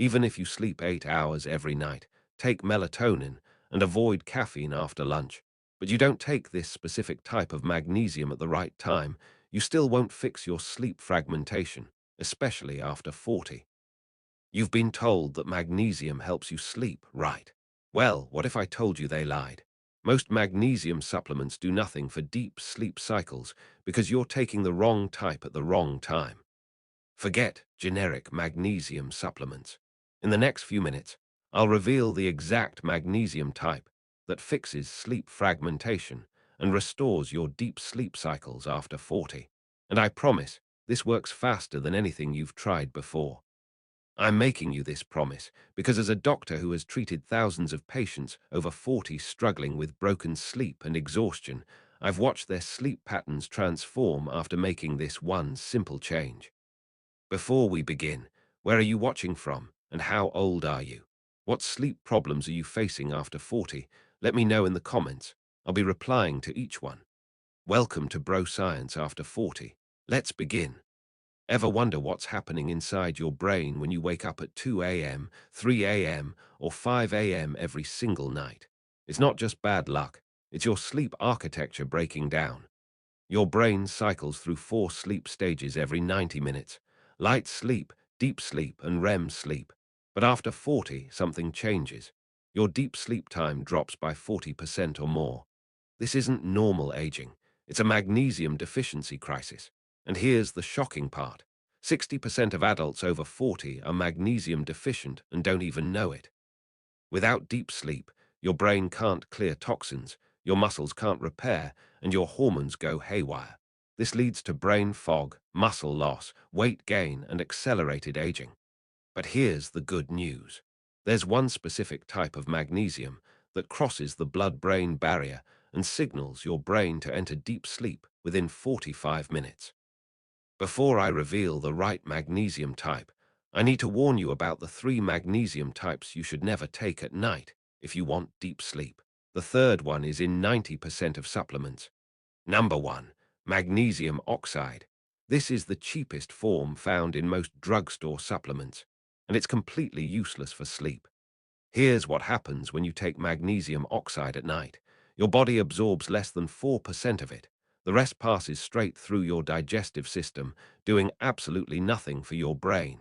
Even if you sleep 8 hours every night, take melatonin and avoid caffeine after lunch. But you don't take this specific type of magnesium at the right time, you still won't fix your sleep fragmentation, especially after 40. You've been told that magnesium helps you sleep, right? Well, what if I told you they lied? Most magnesium supplements do nothing for deep sleep cycles because you're taking the wrong type at the wrong time. Forget generic magnesium supplements. In the next few minutes, I'll reveal the exact magnesium type that fixes sleep fragmentation and restores your deep sleep cycles after 40. And I promise, this works faster than anything you've tried before. I'm making you this promise because as a doctor who has treated thousands of patients over 40 struggling with broken sleep and exhaustion, I've watched their sleep patterns transform after making this one simple change. Before we begin, where are you watching from and how old are you? What sleep problems are you facing after 40? Let me know in the comments. I'll be replying to each one. Welcome to Bro Science After 40. Let's begin. Ever wonder what's happening inside your brain when you wake up at 2 a.m., 3 a.m., or 5 a.m. every single night? It's not just bad luck, it's your sleep architecture breaking down. Your brain cycles through 4 sleep stages every 90 minutes. Light sleep, deep sleep, and REM sleep. But after 40, something changes. Your deep sleep time drops by 40% or more. This isn't normal aging. It's a magnesium deficiency crisis. And here's the shocking part. 60% of adults over 40 are magnesium deficient and don't even know it. Without deep sleep, your brain can't clear toxins, your muscles can't repair, and your hormones go haywire. This leads to brain fog, muscle loss, weight gain, and accelerated aging. But here's the good news. There's one specific type of magnesium that crosses the blood-brain barrier and signals your brain to enter deep sleep within 45 minutes. Before I reveal the right magnesium type, I need to warn you about the 3 magnesium types you should never take at night if you want deep sleep. The third one is in 90% of supplements. Number 1, Magnesium Oxide. This is the cheapest form found in most drugstore supplements, and it's completely useless for sleep. Here's what happens when you take magnesium oxide at night. Your body absorbs less than 4% of it. The rest passes straight through your digestive system, doing absolutely nothing for your brain.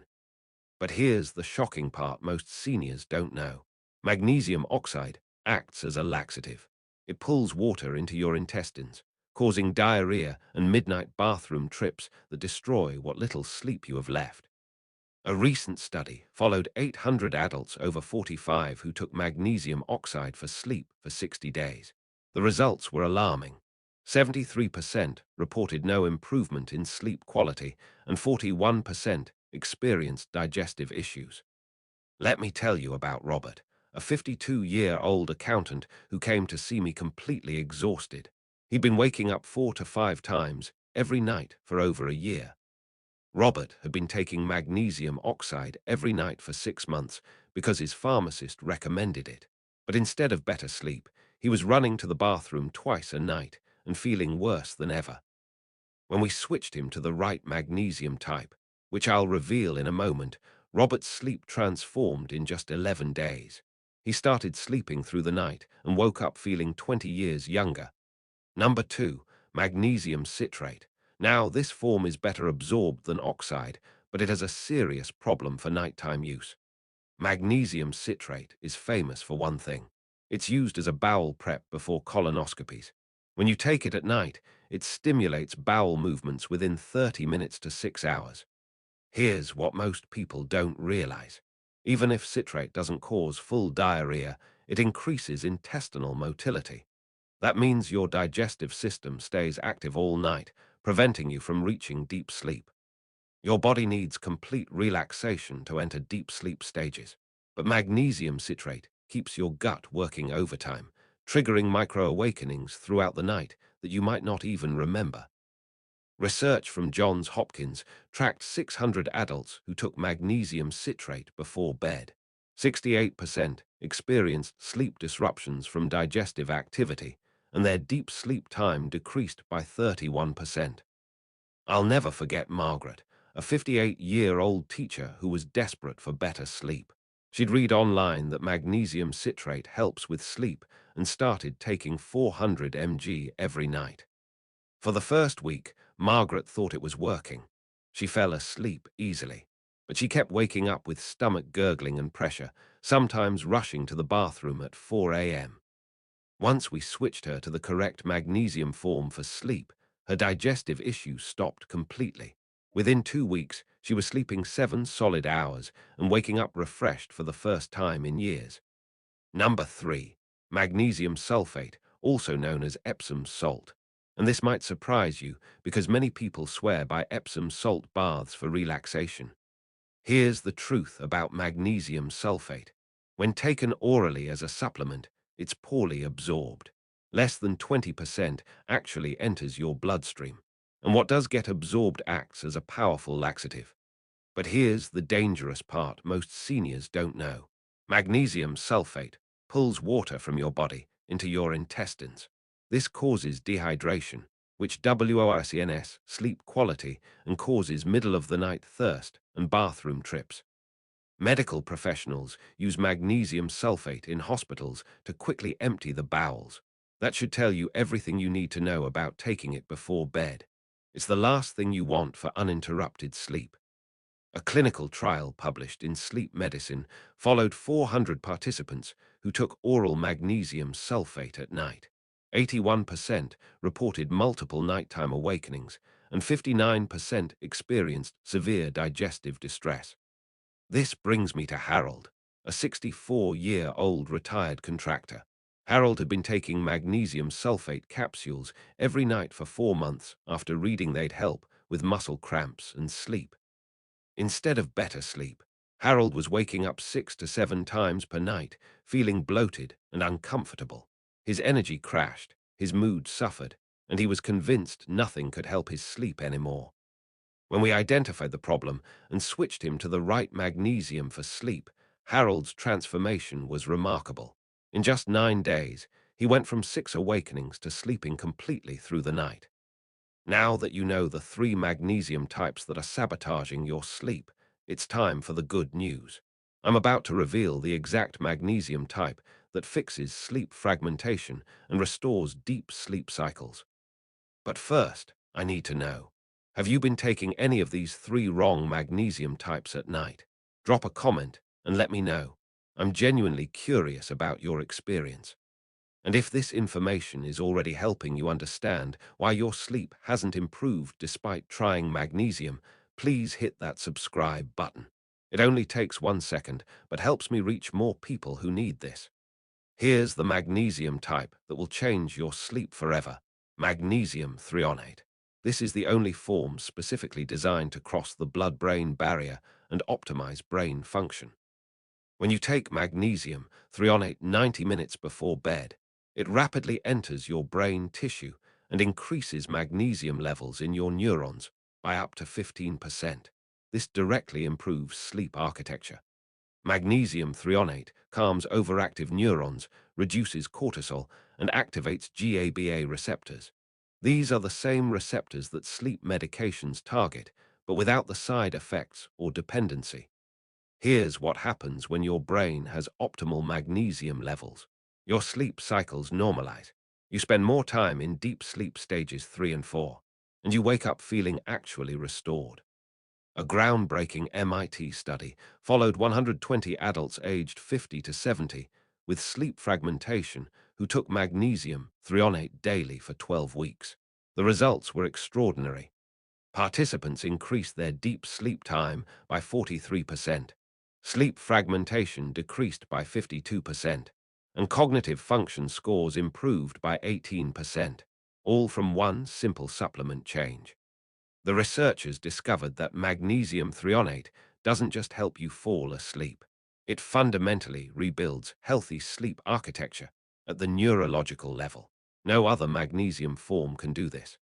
But here's the shocking part most seniors don't know. Magnesium oxide acts as a laxative. It pulls water into your intestines, causing diarrhea and midnight bathroom trips that destroy what little sleep you have left. A recent study followed 800 adults over 45 who took magnesium oxide for sleep for 60 days. The results were alarming. 73% reported no improvement in sleep quality, and 41% experienced digestive issues. Let me tell you about Robert, a 52-year-old accountant who came to see me completely exhausted. He'd been waking up 4 to 5 times every night for over a year. Robert had been taking magnesium oxide every night for 6 months because his pharmacist recommended it. But instead of better sleep, he was running to the bathroom twice a night and feeling worse than ever. When we switched him to the right magnesium type, which I'll reveal in a moment, Robert's sleep transformed in just 11 days. He started sleeping through the night and woke up feeling 20 years younger. Number 2, Magnesium Citrate. Now, this form is better absorbed than oxide, but it has a serious problem for nighttime use. Magnesium citrate is famous for one thing. It's used as a bowel prep before colonoscopies. When you take it at night, it stimulates bowel movements within 30 minutes to 6 hours. Here's what most people don't realize. Even if citrate doesn't cause full diarrhea, it increases intestinal motility. That means your digestive system stays active all night, preventing you from reaching deep sleep. Your body needs complete relaxation to enter deep sleep stages, but magnesium citrate keeps your gut working overtime, triggering micro-awakenings throughout the night that you might not even remember. Research from Johns Hopkins tracked 600 adults who took magnesium citrate before bed. 68% experienced sleep disruptions from digestive activity, and their deep sleep time decreased by 31%. I'll never forget Margaret, a 58-year-old teacher who was desperate for better sleep. She'd read online that magnesium citrate helps with sleep and started taking 400 mg every night. For the first week, Margaret thought it was working. She fell asleep easily, but she kept waking up with stomach gurgling and pressure, sometimes rushing to the bathroom at 4 a.m. Once we switched her to the correct magnesium form for sleep, her digestive issues stopped completely. Within 2 weeks, she was sleeping 7 solid hours and waking up refreshed for the first time in years. Number 3. Magnesium sulfate, also known as Epsom salt. And this might surprise you because many people swear by Epsom salt baths for relaxation. Here's the truth about magnesium sulfate. When taken orally as a supplement, it's poorly absorbed. Less than 20% actually enters your bloodstream. And what does get absorbed acts as a powerful laxative. But here's the dangerous part most seniors don't know. Magnesium sulfate pulls water from your body into your intestines. This causes dehydration, which worsens sleep quality and causes middle-of-the-night thirst and bathroom trips. Medical professionals use magnesium sulfate in hospitals to quickly empty the bowels. That should tell you everything you need to know about taking it before bed. It's the last thing you want for uninterrupted sleep. A clinical trial published in Sleep Medicine followed 400 participants who took oral magnesium sulfate at night. 81% reported multiple nighttime awakenings, and 59% experienced severe digestive distress. This brings me to Harold, a 64-year-old retired contractor. Harold had been taking magnesium sulfate capsules every night for 4 months after reading they'd help with muscle cramps and sleep. Instead of better sleep, Harold was waking up 6 to 7 times per night, feeling bloated and uncomfortable. His energy crashed, his mood suffered, and he was convinced nothing could help his sleep anymore. When we identified the problem and switched him to the right magnesium for sleep, Harold's transformation was remarkable. In just 9 days, he went from 6 awakenings to sleeping completely through the night. Now that you know the 3 magnesium types that are sabotaging your sleep, it's time for the good news. I'm about to reveal the exact magnesium type that fixes sleep fragmentation and restores deep sleep cycles. But first, I need to know, have you been taking any of these 3 wrong magnesium types at night? Drop a comment and let me know. I'm genuinely curious about your experience. And if this information is already helping you understand why your sleep hasn't improved despite trying magnesium, please hit that subscribe button. It only takes 1 second, but helps me reach more people who need this. Here's the magnesium type that will change your sleep forever: Magnesium Threonate. This is the only form specifically designed to cross the blood-brain barrier and optimize brain function. When you take magnesium threonate 90 minutes before bed, it rapidly enters your brain tissue and increases magnesium levels in your neurons by up to 15%. This directly improves sleep architecture. Magnesium threonate calms overactive neurons, reduces cortisol, and activates GABA receptors. These are the same receptors that sleep medications target, but without the side effects or dependency. Here's what happens when your brain has optimal magnesium levels. Your sleep cycles normalize. You spend more time in deep sleep stages 3 and 4, and you wake up feeling actually restored. A groundbreaking MIT study followed 120 adults aged 50 to 70 with sleep fragmentation who took magnesium threonate daily for 12 weeks. The results were extraordinary. Participants increased their deep sleep time by 43%. Sleep fragmentation decreased by 52%, and cognitive function scores improved by 18%, all from one simple supplement change. The researchers discovered that magnesium threonate doesn't just help you fall asleep. It fundamentally rebuilds healthy sleep architecture at the neurological level. No other magnesium form can do this.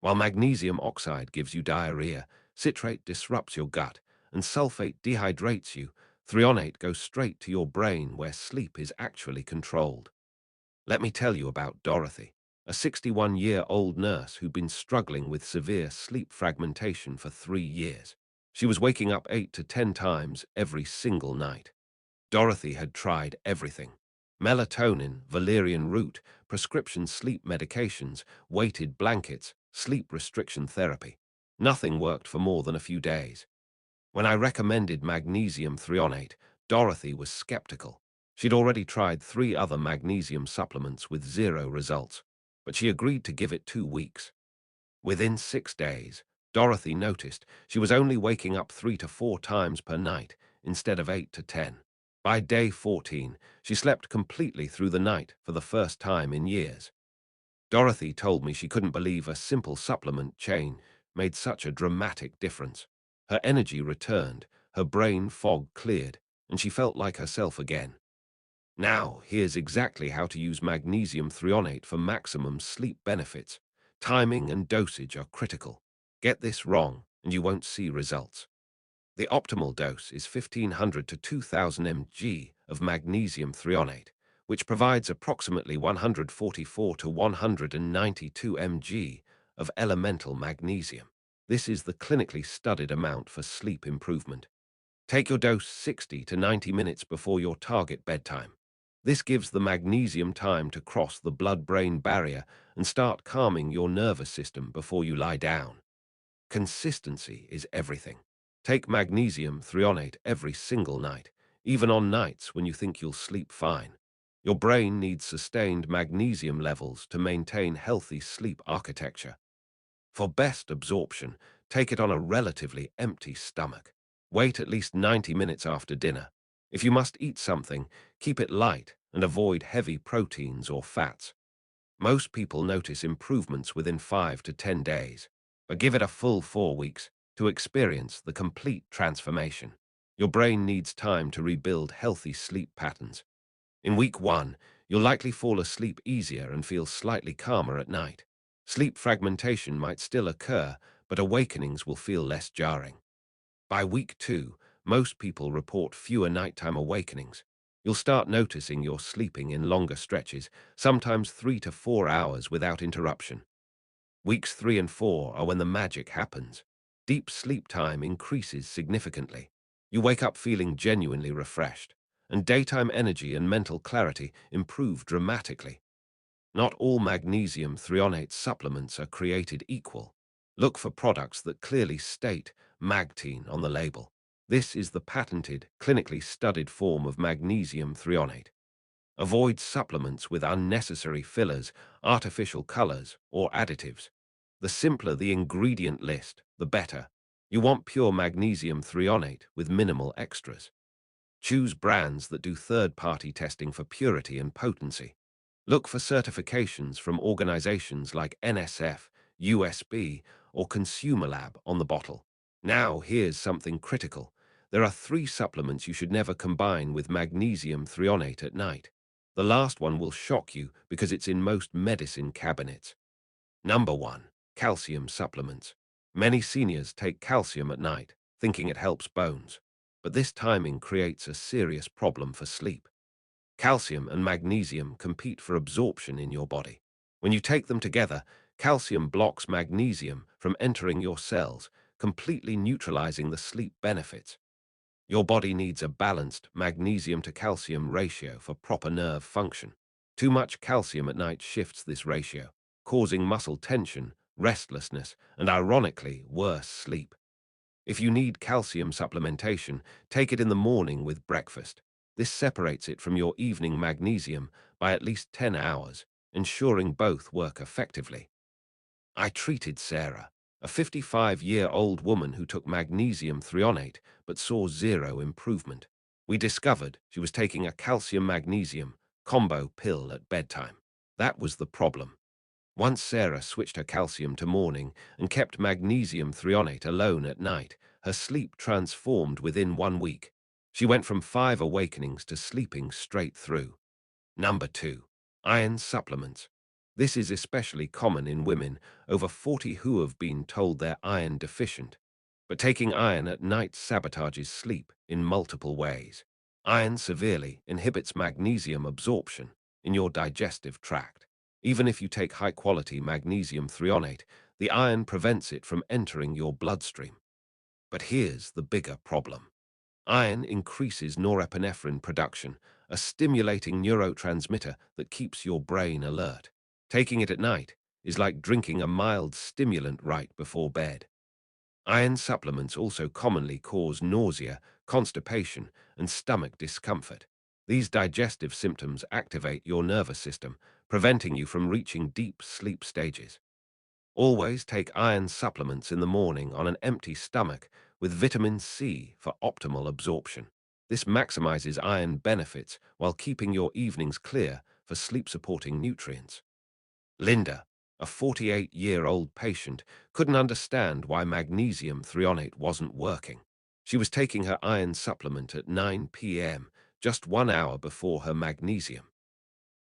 While magnesium oxide gives you diarrhea, citrate disrupts your gut, and sulfate dehydrates you, threonate goes straight to your brain where sleep is actually controlled. Let me tell you about Dorothy, a 61-year-old nurse who'd been struggling with severe sleep fragmentation for 3 years. She was waking up 8 to 10 times every single night. Dorothy had tried everything. Melatonin, valerian root, prescription sleep medications, weighted blankets, sleep restriction therapy. Nothing worked for more than a few days. When I recommended magnesium threonate, Dorothy was skeptical. She'd already tried 3 other magnesium supplements with zero results, but she agreed to give it 2 weeks. Within 6 days, Dorothy noticed she was only waking up 3 to 4 times per night instead of 8 to 10. By day 14, she slept completely through the night for the first time in years. Dorothy told me she couldn't believe a simple supplement chain made such a dramatic difference. Her energy returned, her brain fog cleared, and she felt like herself again. Now, here's exactly how to use magnesium threonate for maximum sleep benefits. Timing and dosage are critical. Get this wrong, and you won't see results. The optimal dose is 1500 to 2000 mg of magnesium threonate, which provides approximately 144 to 192 mg of elemental magnesium. This is the clinically studied amount for sleep improvement. Take your dose 60 to 90 minutes before your target bedtime. This gives the magnesium time to cross the blood-brain barrier and start calming your nervous system before you lie down. Consistency is everything. Take magnesium threonate every single night, even on nights when you think you'll sleep fine. Your brain needs sustained magnesium levels to maintain healthy sleep architecture. For best absorption, take it on a relatively empty stomach. Wait at least 90 minutes after dinner. If you must eat something, keep it light and avoid heavy proteins or fats. Most people notice improvements within 5 to 10 days, but give it a full 4 weeks to experience the complete transformation. Your brain needs time to rebuild healthy sleep patterns. In week 1, you'll likely fall asleep easier and feel slightly calmer at night. Sleep fragmentation might still occur, but awakenings will feel less jarring. By week 2, most people report fewer nighttime awakenings. You'll start noticing you're sleeping in longer stretches, sometimes 3 to 4 hours without interruption. Weeks 3 and 4 are when the magic happens. Deep sleep time increases significantly. You wake up feeling genuinely refreshed, and daytime energy and mental clarity improve dramatically. Not all magnesium threonate supplements are created equal. Look for products that clearly state Magtine on the label. This is the patented, clinically studied form of magnesium threonate. Avoid supplements with unnecessary fillers, artificial colors, or additives. The simpler the ingredient list, the better. You want pure magnesium threonate with minimal extras. Choose brands that do third-party testing for purity and potency. Look for certifications from organizations like NSF, USB, or Consumer Lab on the bottle. Now, here's something critical. There are 3 supplements you should never combine with magnesium threonate at night. The last one will shock you because it's in most medicine cabinets. Number 1. Calcium supplements. Many seniors take calcium at night, thinking it helps bones. But this timing creates a serious problem for sleep. Calcium and magnesium compete for absorption in your body. When you take them together, calcium blocks magnesium from entering your cells, completely neutralizing the sleep benefits. Your body needs a balanced magnesium to calcium ratio for proper nerve function. Too much calcium at night shifts this ratio, causing muscle tension, restlessness, and ironically, worse sleep. If you need calcium supplementation, take it in the morning with breakfast. This separates it from your evening magnesium by at least 10 hours, ensuring both work effectively. I treated Sarah, a 55-year-old woman who took magnesium threonate but saw zero improvement. We discovered she was taking a calcium-magnesium combo pill at bedtime. That was the problem. Once Sarah switched her calcium to morning and kept magnesium threonate alone at night, her sleep transformed within 1 week. She went from 5 awakenings to sleeping straight through. Number 2. Iron supplements. This is especially common in women over 40 who have been told they're iron deficient. But taking iron at night sabotages sleep in multiple ways. Iron severely inhibits magnesium absorption in your digestive tract. Even if you take high-quality magnesium threonate, the iron prevents it from entering your bloodstream. But here's the bigger problem. Iron increases norepinephrine production, a stimulating neurotransmitter that keeps your brain alert. Taking it at night is like drinking a mild stimulant right before bed. Iron supplements also commonly cause nausea, constipation, and stomach discomfort. These digestive symptoms activate your nervous system, preventing you from reaching deep sleep stages. Always take iron supplements in the morning on an empty stomach with vitamin C for optimal absorption. This maximizes iron benefits while keeping your evenings clear for sleep-supporting nutrients. Linda, a 48-year-old patient, couldn't understand why magnesium threonate wasn't working. She was taking her iron supplement at 9 p.m., just 1 hour before her magnesium.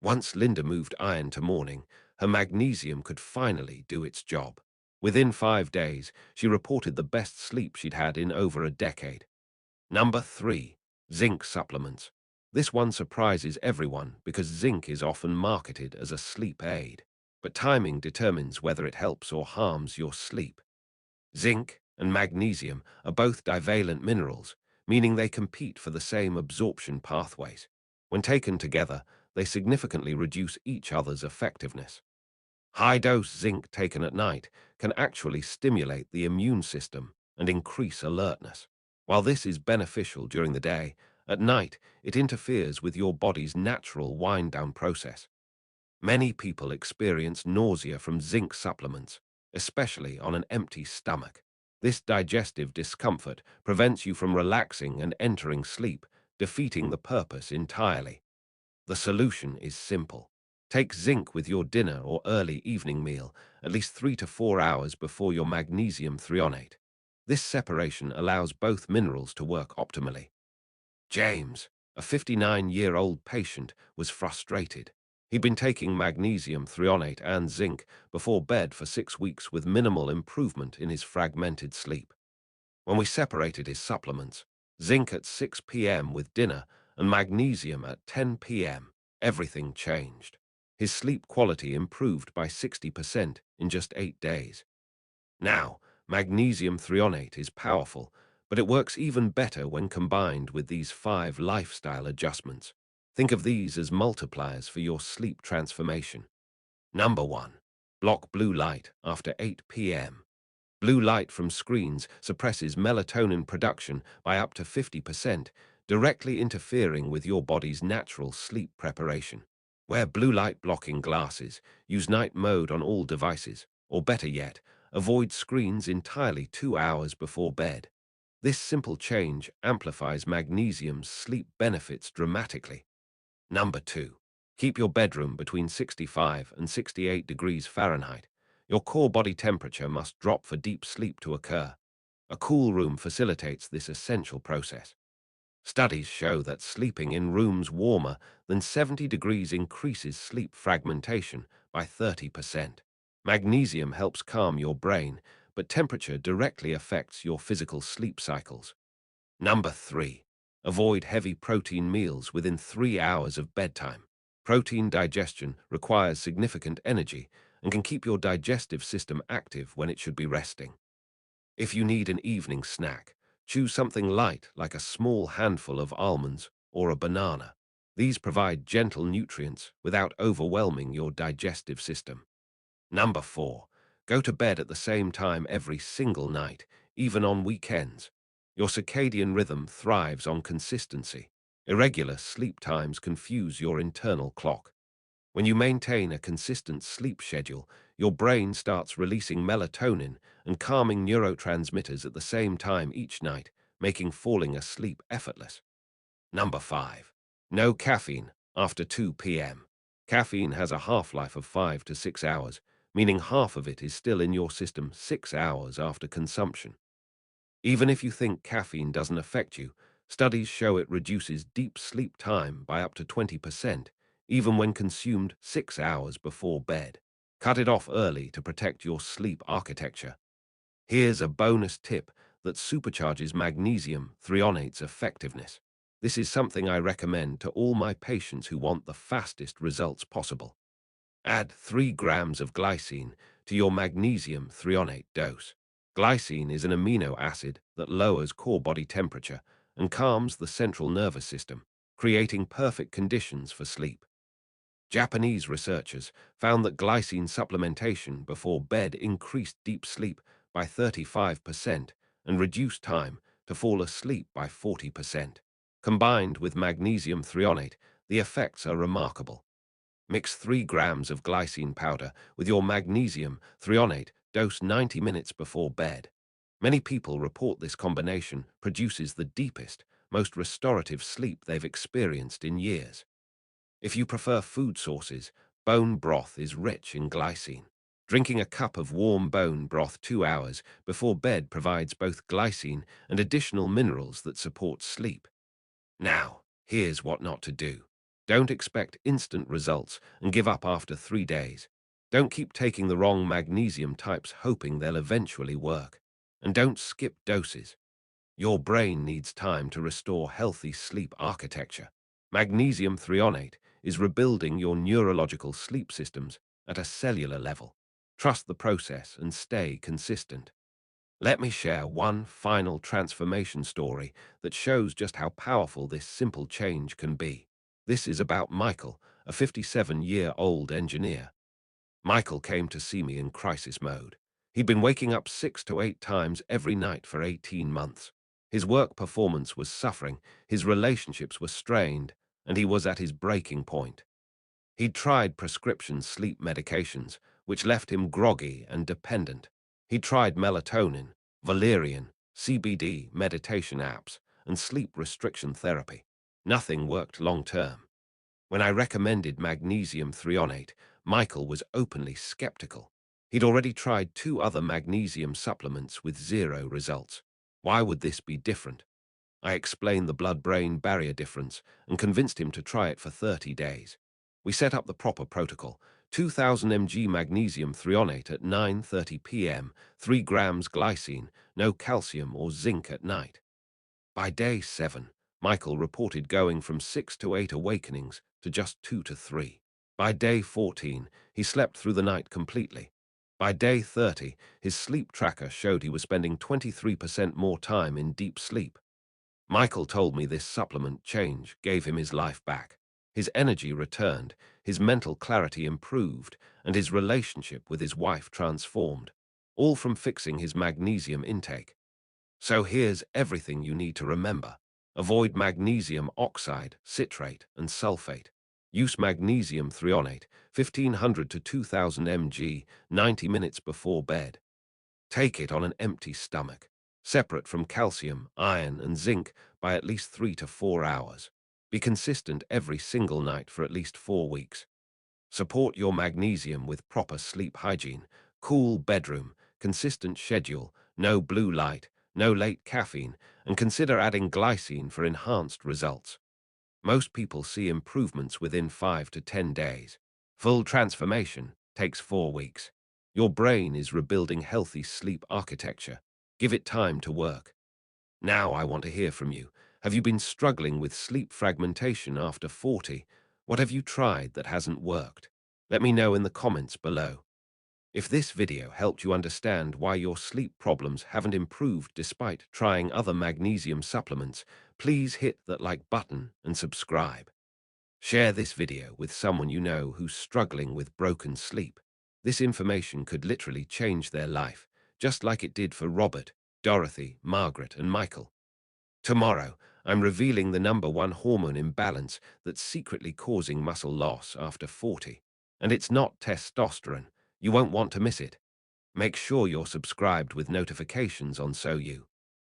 Once Linda moved iron to morning, her magnesium could finally do its job. Within 5 days, she reported the best sleep she'd had in over a decade. Number 3. Zinc supplements. This one surprises everyone because zinc is often marketed as a sleep aid, but timing determines whether it helps or harms your sleep. Zinc and magnesium are both divalent minerals, meaning they compete for the same absorption pathways. When taken together, they significantly reduce each other's effectiveness. High-dose zinc taken at night can actually stimulate the immune system and increase alertness. While this is beneficial during the day, at night it interferes with your body's natural wind-down process. Many people experience nausea from zinc supplements, especially on an empty stomach. This digestive discomfort prevents you from relaxing and entering sleep, defeating the purpose entirely. The solution is simple. Take zinc with your dinner or early evening meal, at least 3 to 4 hours before your magnesium threonate. This separation allows both minerals to work optimally. James, a 59-year-old patient, was frustrated. He'd been taking magnesium threonate and zinc before bed for 6 weeks with minimal improvement in his fragmented sleep. When we separated his supplements, zinc at 6 p.m. with dinner and magnesium at 10 p.m., everything changed. His sleep quality improved by 60% in just 8 days. Now, magnesium threonate is powerful, but it works even better when combined with these 5 lifestyle adjustments. Think of these as multipliers for your sleep transformation. Number 1. Block blue light after 8 p.m. Blue light from screens suppresses melatonin production by up to 50%, directly interfering with your body's natural sleep preparation. Wear blue light blocking glasses, use night mode on all devices, or better yet, avoid screens entirely 2 hours before bed. This simple change amplifies magnesium's sleep benefits dramatically. Number 2. Keep your bedroom between 65 and 68 degrees Fahrenheit. Your core body temperature must drop for deep sleep to occur. A cool room facilitates this essential process. Studies show that sleeping in rooms warmer than 70 degrees increases sleep fragmentation by 30%. Magnesium helps calm your brain, but temperature directly affects your physical sleep cycles. Number 3. Avoid heavy protein meals within 3 hours of bedtime. Protein digestion requires significant energy and can keep your digestive system active when it should be resting. If you need an evening snack, choose something light like a small handful of almonds or a banana. These provide gentle nutrients without overwhelming your digestive system. Number 4. Go to bed at the same time every single night, even on weekends. Your circadian rhythm thrives on consistency. Irregular sleep times confuse your internal clock. When you maintain a consistent sleep schedule, your brain starts releasing melatonin and calming neurotransmitters at the same time each night, making falling asleep effortless. Number 5. No caffeine after 2 p.m. Caffeine has a half-life of 5 to 6 hours, meaning half of it is still in your system 6 hours after consumption. Even if you think caffeine doesn't affect you, studies show it reduces deep sleep time by up to 20%, even when consumed 6 hours before bed. Cut it off early to protect your sleep architecture. Here's a bonus tip that supercharges magnesium threonate's effectiveness. This is something I recommend to all my patients who want the fastest results possible. Add 3 grams of glycine to your magnesium threonate dose. Glycine is an amino acid that lowers core body temperature and calms the central nervous system, creating perfect conditions for sleep. Japanese researchers found that glycine supplementation before bed increased deep sleep by 35% and reduced time to fall asleep by 40%. Combined with magnesium threonate, the effects are remarkable. Mix 3 grams of glycine powder with your magnesium threonate dose 90 minutes before bed. Many people report this combination produces the deepest, most restorative sleep they've experienced in years. If you prefer food sources, bone broth is rich in glycine. Drinking a cup of warm bone broth 2 hours before bed provides both glycine and additional minerals that support sleep. Now, here's what not to do. Don't expect instant results and give up after 3 days. Don't keep taking the wrong magnesium types hoping they'll eventually work. And don't skip doses. Your brain needs time to restore healthy sleep architecture. Magnesium threonate is rebuilding your neurological sleep systems at a cellular level. Trust the process and stay consistent. Let me share one final transformation story that shows just how powerful this simple change can be. This is about Michael, a 57-year-old engineer. Michael came to see me in crisis mode. He'd been waking up 6 to 8 times every night for 18 months. His work performance was suffering, his relationships were strained, and he was at his breaking point. He'd tried prescription sleep medications, which left him groggy and dependent. He'd tried melatonin, valerian, CBD meditation apps, and sleep restriction therapy. Nothing worked long-term. When I recommended magnesium threonate, Michael was openly skeptical. He'd already tried 2 other magnesium supplements with 0 results. Why would this be different? I explained the blood-brain barrier difference and convinced him to try it for 30 days. We set up the proper protocol: 2000 mg magnesium threonate at 9:30 p.m., 3 grams glycine, no calcium or zinc at night. By day 7, Michael reported going from 6 to 8 awakenings to just 2 to 3. By day 14, he slept through the night completely. By day 30, his sleep tracker showed he was spending 23% more time in deep sleep. Michael told me this supplement change gave him his life back. His energy returned, his mental clarity improved, and his relationship with his wife transformed, all from fixing his magnesium intake. So here's everything you need to remember. Avoid magnesium oxide, citrate, and sulfate. Use magnesium threonate, 1500 to 2000 mg, 90 minutes before bed. Take it on an empty stomach, separate from calcium, iron, and zinc by at least 3 to 4 hours. Be consistent every single night for at least 4 weeks. Support your magnesium with proper sleep hygiene, cool bedroom, consistent schedule, no blue light, no late caffeine, and consider adding glycine for enhanced results. Most people see improvements within 5 to 10 days. Full transformation takes 4 weeks. Your brain is rebuilding healthy sleep architecture. Give it time to work. Now I want to hear from you. Have you been struggling with sleep fragmentation after 40? What have you tried that hasn't worked? Let me know in the comments below. If this video helped you understand why your sleep problems haven't improved despite trying other magnesium supplements, please hit that like button and subscribe. Share this video with someone you know who's struggling with broken sleep. This information could literally change their life, just like it did for Robert, Dorothy, Margaret, and Michael. Tomorrow, I'm revealing the #1 hormone imbalance that's secretly causing muscle loss after 40. And it's not testosterone. You won't want to miss it. Make sure you're subscribed with notifications on so you